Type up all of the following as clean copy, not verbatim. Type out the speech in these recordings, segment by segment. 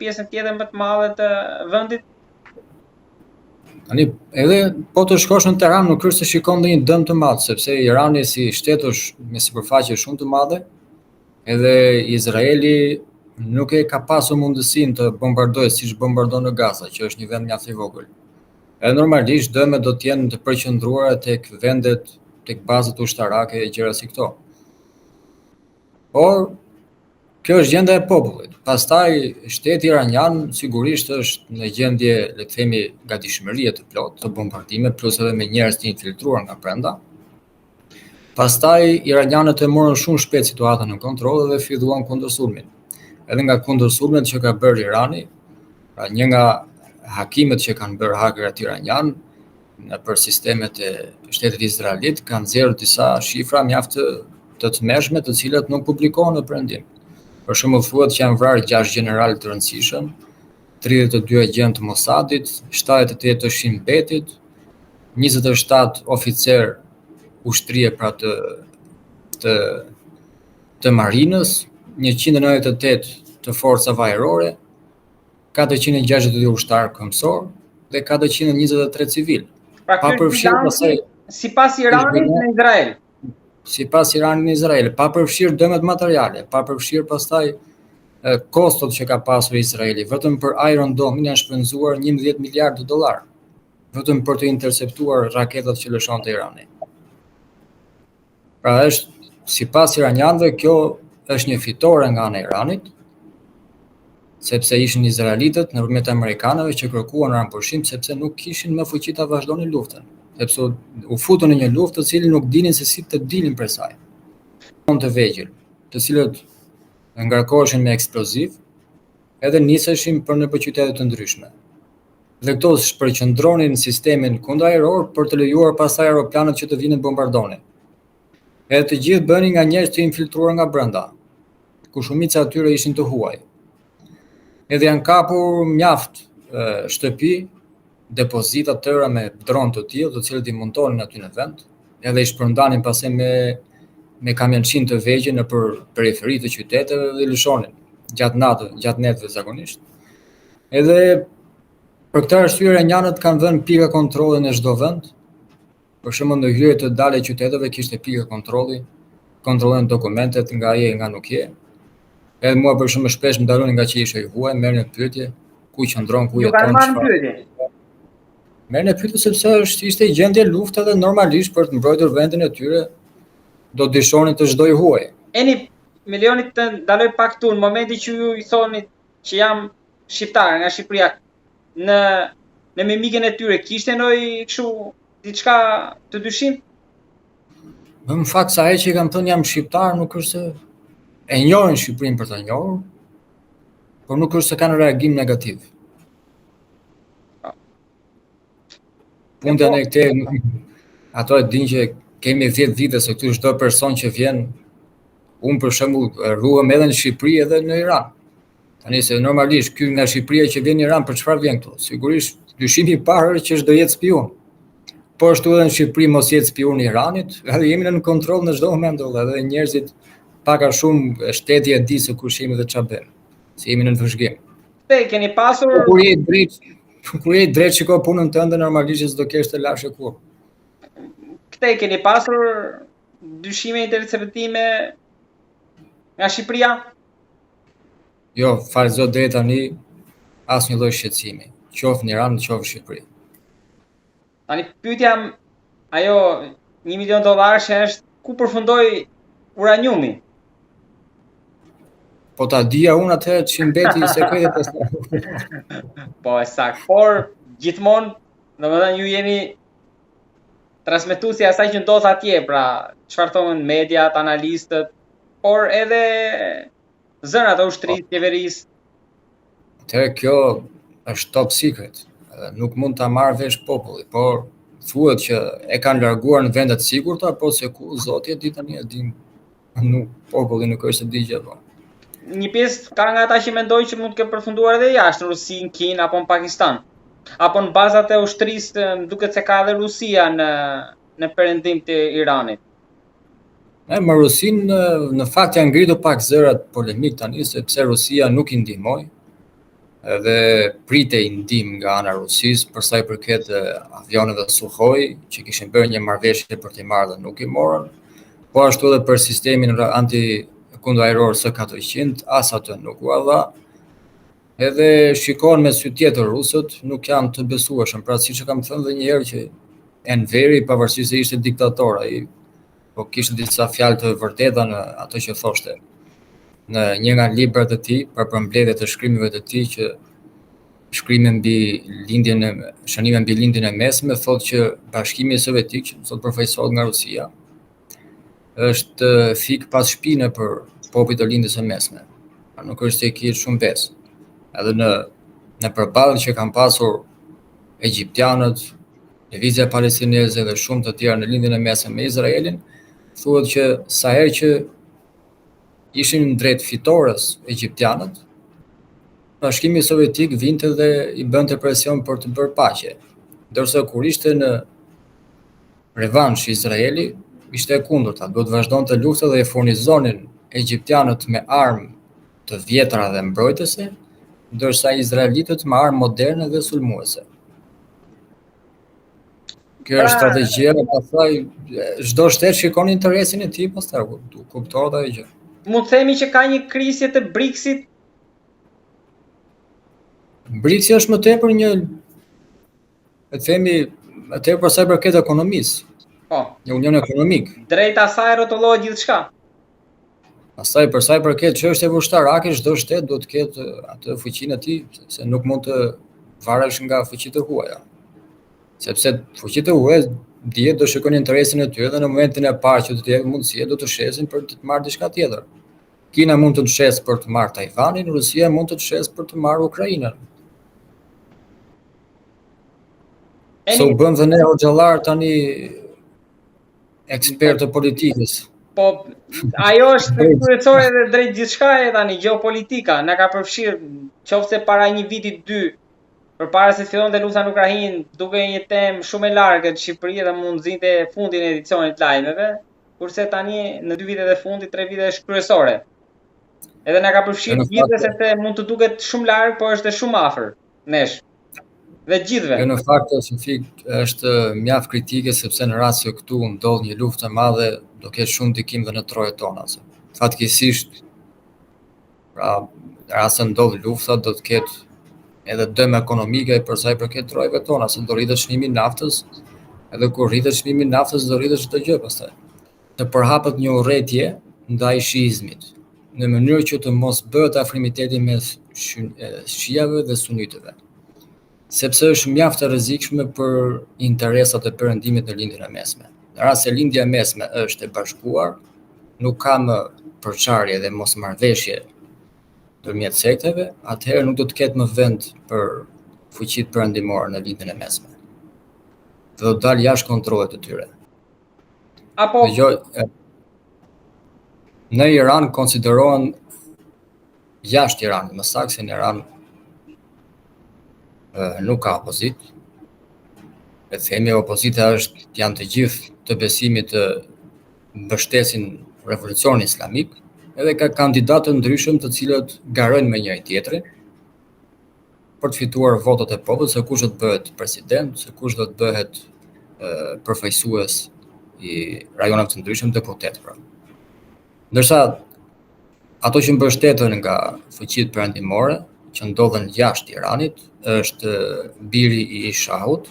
pjesën tjetër më të madhe të vendit? Tani edhe po të shkosh në Tiranë nuk është se shikon ndonjë dëm të madh, sepse Irani si shtet është me sipërfaqe shumë të madhe, edhe Izraeli nuk e ka pasur mundësinë të bombardojë siç bombardon në Gaza, që është një vend mjaft i vogël. Edhe normalisht dëmet do të jenë të përqendruara tek vendet, tek bazat ushtarake e gjëra si këto. Por kjo është gjendja e popullit. Pastaj shteti iranian sigurisht është në gjendje, le të themi, gatishmërie të plotë të bombardime, plus edhe me njerëz të infiltruar nga brenda. Pastaj iranianët e morën shumë shpejt situatën në kontroll dhe filluan kundërsulmin. Edhe nga kundërsulmet që ka bërë Irani, pra një nga hakimet që kanë bërë hakerat iranian për sistemet e shtetit izraelit kanë nxjerrë disa shifra mjaft të tmeshme, të cilat nuk publikohen në Perëndim. Për shembull thuhet që janë vrarë 6 gjeneralë të rëndësishëm, 32 agent të Mossadit, 78 të Shin Betit, 27 oficer ushtrie pra të marinës, 198 të forcave ajrore, 462 ushtarë kombësor dhe 423 civil. Pra ky sipas Iranit në Izrael. Sipas Iranit në Izrael, pa përfshirë dëmet materiale, pa përfshirë pastaj kostot që ka pasur Izraeli, vetëm për Iron Dome janë shpenzuar 11 miliardë dollar, vetëm për të interceptuar raketat që lëshonte Irani. Pra është, sipas iranianëve, kjo është një fitore nga ana e Iranit, sepse ishin izraelitët nëpërmjet amerikanëve që kërkuan rënpushim sepse nuk kishin më fuqi ta vazhdonin luftën, sepse u futën në një luftë të cilën nuk dinin se si të dilin prej saj. Të vegjël, të cilët ngarkoheshin me eksploziv, edhe niseshin për në qytete të ndryshme. Dhe këto shpërqendronin sistemin kundërajror për të lejuar pastaj aeroplanët që të vinin bombardonin. Edhe të gjithë bënin nga njerëz të infiltruar nga brenda, ku shumica e tyre ishin të huaj. Edhe janë kapur mjaft shtëpi, depozita të tëra me dronë të tillë, të cilët i montonin aty në vend, edhe i shpërndanin pastaj me kamionçin të vegjël nëpër periferi të qyteteve dhe lëshonin gjatë netëve zakonisht. Edhe për këtë arsye iranianët kanë vënë pika kontrolli në çdo vend. Për shembull në hyrje të dalë qyteteve kishte pika kontrolli, kontrollojnë dokumentet nga je nga nuk je. Edhe mua për shumë shpesh më dalonin nga që isha i huaj, merrnin në pyetje, ku qëndron, ku jeton. Merrnin në pyetje sepse ishte gjendje lufte dhe normalisht për të mbrojtur vendin e tyre do dishonin të çdo i huaj. Eni milionit të ndaloj pak këtu në momentin që ju i thonit që jam shqiptar nga Shqipëria në mimikën e tyre, kishte ndonjë kështu diçka të dyshim? Në fakt sa ai që i kam thënë jam shqiptar nuk është se e njohin Shqipërinë për ta njohur, por nuk është se kanë reagim negativ. Punta ne këtej, ato e dinë që kemi 10 vite se këtu çdo person që vjen, unë për shembull ruhem edhe në Shqipëri edhe në Iran. Tani se normalisht ky nga Shqipëria që vjen në Iran për çfarë vjen këtu? Sigurisht dyshimi i parë është që çdo jetë spion. Po ashtu edhe në Shqipëri mos jetë spion i Iranit, edhe jemi në kontroll në çdo moment edhe njerëzit pak a shumë shteti e di se kush jemi dhe çfarë bëjmë. Se jemi në vëzhgim. Keni pasur kur je drejt shiko punën tënde normalisht s'do kesh të lash kur. Keni pasur dyshime interceptime nga Shqipëria? Jo, fal zot deri tani asnjë lloj shqetësimi, qoftë në Iran, qoftë në Shqipëri. Tani pyetja ajo $1 milion që është ku përfundoi uraniumi? Po ta dija unë atëherë që mbeti sekretet e saj. Po e saktë, por gjithmonë, domethënë ju jeni transmetuesi asaj që ndodh atje, pra çfarë thonë mediat, analistët, por edhe zërat e ushtrisë, qeverisë. Atëherë kjo është top secret. Nuk mund ta marrë vesh populli, por thuhet që e kanë larguar në vende të sigurta, po se ku zoti e di tani, e din. Nuk populli nuk është e di gjë apo. Një pjesë ka nga ata që mendojnë që mund të ketë përfunduar edhe jashtë, në Rusi, në Kinë apo në Pakistan. Apo në bazat e ushtrisë, duket se ka edhe Rusia në perëndim të Iranit. Me Rusinë në fakt janë ngritur pak zërat polemik tani sepse Rusia nuk i ndihmoi. edhe pritej ndihmë nga ana e Rusisë për sa i përket avioneve Sukhoi që kishin bërë një marrëveshje për t'i marrë dhe nuk i morën, po ashtu edhe për sistemin anti-kundërajror S-400, as atë nuk u dha. Edhe shikon me sy tjetër rusët, nuk janë të besueshëm, pra siç e kam thënë edhe një herë që Enveri, pavarësisht se ishte diktator, ai po kishte disa fjalë të vërteta në ato që thoshte. Në një nga librat e tij, për përmbledhje të shkrimeve të tij që shkrimen mbi shënimin mbi lindjen e mesme, thotë që Bashkimi Sovjetik, që sot përfaqësohet nga Rusia, është fik pas shpinë për popujt të lindjes së mesme. Nuk është se kihet shumë besë. Edhe në përballje që kanë pasur egjiptianët, lëvizja palestineze dhe shumë të tjerë në lindjen e mesme me Izraelin, thuhet që sa herë që ishin drejt fitores egjiptianët, Bashkimi Sovjetik vinte dhe i bënte presion për të bërë paqe. Ndërsa kur ishte në revansh Izraeli, ishte e kundërta, duhet vazhdonte lufta dhe i furnizonin egjiptianët me armë të vjetra dhe mbrojtëse, ndërsa izraelitët me armë moderne dhe sulmuese. Kjo është strategjia, pastaj çdo shtet shikon interesin e tij, pastaj kuptohet ajo gjë. Mund të themi që ka një krisje të BRICS-it? BRICS është më tepër një, e themi, më tepër për sa i përket ekonomisë. Po. Një union ekonomik. Drejt asaj rrotullohet gjithçka. Pastaj për sa i përket çështjeve ushtarake, çdo shtet duhet të ketë atë fuqinë e tij, sepse nuk mund të varesh nga fuqitë e huaja. Sepse fuqitë e huaja dihet do shikojnë interesin e tyre dhe në momentin e parë që do të jetë mundësia do të shesin për të marrë diçka tjetër. Kina mund të shes për të marrë Tajvanin, Rusia mund të shes për të marrë Ukrainën. So bën dhe ne hoxhallar tani ekspertë politikës. Po, ajo është kryecore dhe drejt gjithçka e tani, gjeopolitika, na ka përfshirë, qofse para një viti 2, përpara se të fillonte luftja në Ukrainë, duke një temë shumë e largët Shqipëria dhe mund nxinte fundin e edicionit lajmeve, kurse tani në 2 vitet e fundit, 3 vite është kryesore. Edhe na ka përfshirë gjithë sepse mund të duket shumë larg, por është shumë afër nesh. Dhe gjithëve. Në fakt është mjaft kritike sepse në rast se këtu ndodh një luftë e madhe, do ketë shumë ndikim dhe në trojet tona. Fatkeqësisht, pra, në rast se ndodh lufta, do të ketë edhe dëm ekonomike për sa i përket trojeve tona, se do rritet çmimi i naftës, edhe kur rritet çmimi i naftës do rritet çdo gjë pastaj. Të përhapet një urrëtie ndaj shiizmit, në mënyrë që të mos bëhet afrimiteti mes shiave dhe sunitëve. Sepse është mjaft e rrezikshme për interesat e perëndimit në lindjen e mesme. Në rast se lindja e mesme është e bashkuar, nuk ka më përçarje dhe mosmarrveshje ndërmjet sekteve, atëherë nuk do të ketë më vend për fuqitë perëndimore në lindjen e mesme. Dhe do dalë jashtë kontrollit të tyre. Apo në Iran konsiderohen jashtë Iranit, më saktë se në Iran nuk ka opozit. E themi opozita janë të gjithë të besimit të mbështesin revolucionin islamik, edhe ka kandidatë të ndryshëm të cilët garojnë me njëri tjetrin për të fituar votat e popullit, se kush do të bëhet president, se kush do të bëhet përfaqësues i rajoneve të ndryshëm, deputet pra. Ndërsa ato që mbështeten nga fuqitë perëndimore, që ndodhen jashtë Iranit, është biri i Shahut,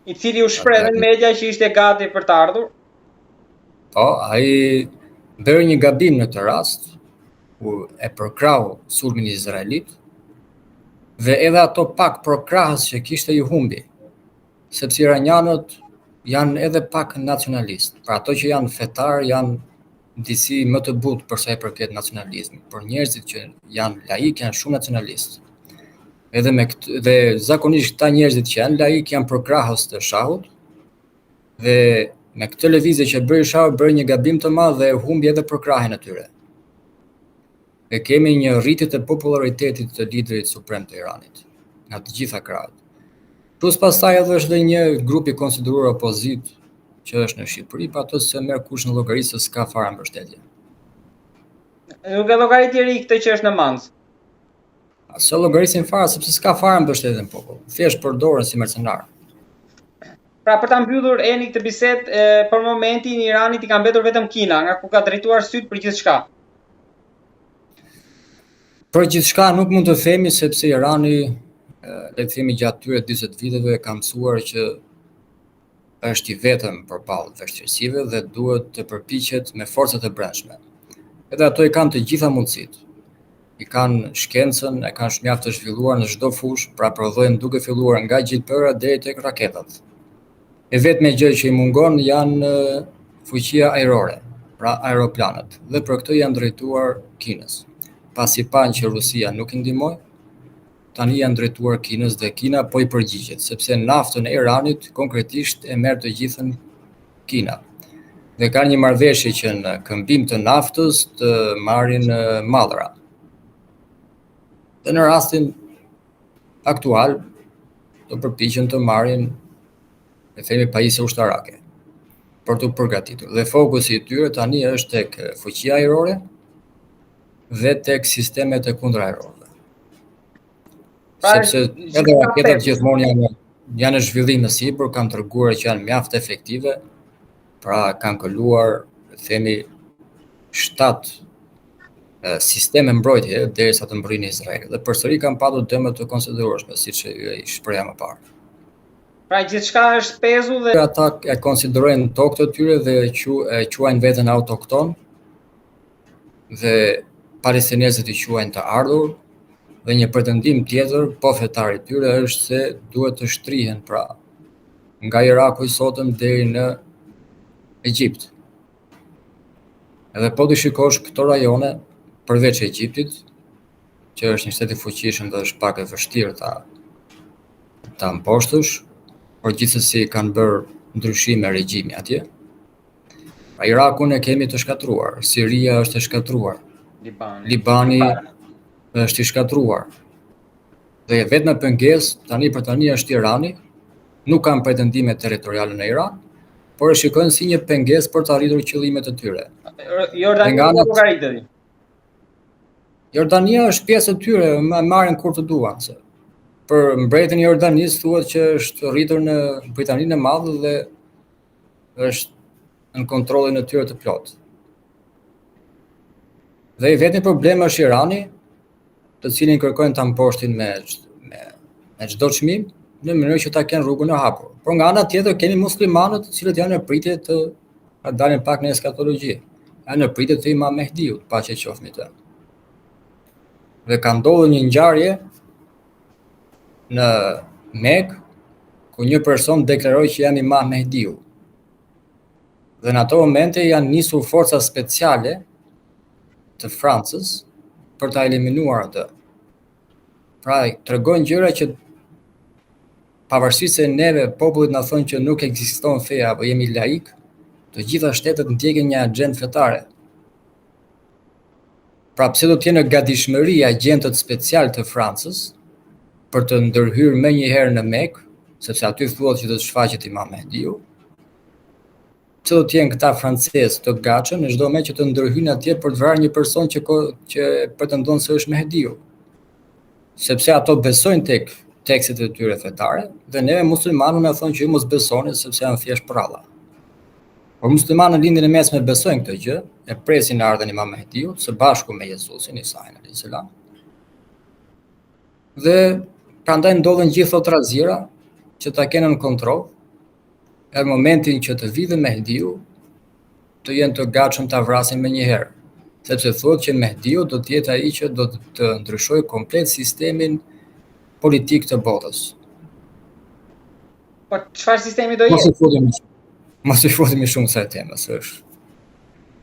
i cili u shpreh në media që ishte gati për të ardhur. Po, ai bëri një gabim në këtë rast, ku e përkrahu sulmin izraelit, dhe edhe ato pak prokrahës që kishte i humbi, sepse iranianët janë edhe pak nacionalistë. Pra ato që janë fetar janë disi më të butë për sa i përket nacionalizmit, por njerëzit që janë laik janë shumë nacionalistë. Dhe zakonisht këta njerëzit që janë laik janë përkrahës të Shahut, dhe me këtë lëvizje që bëri Shahu bëri një gabim të madh dhe humbi edhe përkrahen e tyre. Dhe kemi një rritje të popularitetit të liderit suprem të Iranit, nga të gjitha krahët. Plus pastaj edhe është dhe një grup i konsideruar opozit që është në Shqipëri, pa ato se merr kush në llogari se s'ka fare mbështetje. Nuk e llogarit i ri këtë që është në Mans. Se llogarisin fare sepse s'ka fare mbështetje në popull. Thjesht përdoren si mercenar. Pra për ta mbyllur Eni këtë bisedë, për momentin Iranit i ka mbetur vetëm Kina, nga ku ka drejtuar syt për gjithçka. Për gjithçka nuk mund të themi sepse Irani, le të themi gjatë tyre 40 viteve ka mësuar që është i vetëm përballë vështirësive dhe duhet të përpiqet me forcat e brendshme. Edhe ato i kanë të gjitha mundësitë. I kanë shkencën, e kanë mjaft të zhvilluar në çdo fushë, pra prodhojnë duke filluar nga gjilpëra deri tek raketat. E vetme gjë që i mungon janë fuqia ajrore, pra aeroplanët, dhe për këtë janë drejtuar Kinës. Pasi panë që Rusia nuk i ndihmoi, tani janë drejtuar Kinës dhe Kina po i përgjigjet, sepse naftën e Iranit konkretisht e merr të gjithën Kina. Dhe kanë një marrëveshje që në këmbim të naftës të marrin mallra. Dhe në rastin aktual do përpiqen të marrin, le të themi, pajisje ushtarake për të përgatitur. Dhe fokusi i tyre tani është tek fuqia ajrore dhe tek sistemet e kundërajrore. Sepse edhe raketat gjithmonë janë në zhvillim në sipër, kanë treguar që janë mjaft efektive, pra kanë këluar, le të themi, 7 sisteme mbrojtje derisa të mbërrinë Izrael. Dhe përsëri kanë patur dëme të konsiderueshme, siç e shpreha më parë. Pra gjithçka është pezu dhe ata e konsiderojnë tokët e tyre dhe e quajnë veten autokton, dhe palestinezët i quajnë të ardhur, dhe një pretendim tjetër po fetar i tyre është se duhet të shtrihen pra nga Iraku i sotëm deri në Egjipt. Edhe po të shikosh këto rajone, përveç Egjiptit, që është një shtet i fuqishëm dhe është pak e vështirë ta mposhtësh, por gjithsesi kanë bërë ndryshime regjimi atje. Pra Irakun e kemi të shkatruar, Siria është e shkatruar, Libani është i shkatruar. Dhe vetëm pengesë për tani është Irani, nuk kanë pretendime territoriale në Iran, por e shikojnë si një pengesë për të arritur qëllimet e tyre. Jordania nuk arritet. Jordania është pjesë e tyre, marrin kur të duan. Për mbretin e Jordanisë thuhet që është rritur në Britaninë e Madhe dhe është në kontrollin e tyre të plotë. Dhe i vetmi problem është Irani, të cilin kërkojnë ta mposhtin me çdo çmim, në mënyrë që ta kenë rrugën e hapur. Por nga ana tjetër kemi muslimanët, të cilët janë në pritje të dalin pak në eskatologji. Janë në pritje të Imam Mehdiut, paqja qoftë me të. Dhe ka ndodhur një ngjarje në Mekë, ku një person deklaroi që jam Imam Mehdiu. Dhe në ato momente janë nisur forca speciale të Francës për ta eliminuar atë. Pra tregojnë gjëra që pavarësisht se neve popullit na thonë që nuk ekziston feja apo jemi laik, të gjitha shtetet ndjekin një agjendë fetare. Pra pse do të jenë gatishmëri agjentët special të Francës për të ndërhyrë më një herë në Mekë, sepse aty thuhet që do të shfaqet Imam Mehdiu. Pse do të jenë këta francezë të gatshëm në çdo moment që të ndërhyjnë atje për të vrarë një person që pretendon se është Mehdiu. Sepse ato besojnë tek tekstet e tyre fetare dhe neve muslimanët na thonë që ju mos besoni sepse janë thjesht prralla. Por muslimanët lindjen e mesme besojnë këtë gjë, e presin ardhen Imam Mehdiut së bashku me Jezusin Isain alayhis salam. Dhe prandaj ndodhen gjithë ato trazira që ta kenë në kontroll, e në momentin që të vijë Mehdiu, të jenë të gatshëm ta vrasin më një herë, sepse thotë që Mehdiu do të jetë ai që do të ndryshojë komplet sistemin politik të botës. Po çfarë sistemi do jetë? Mos i futemi shumë kësaj temës, është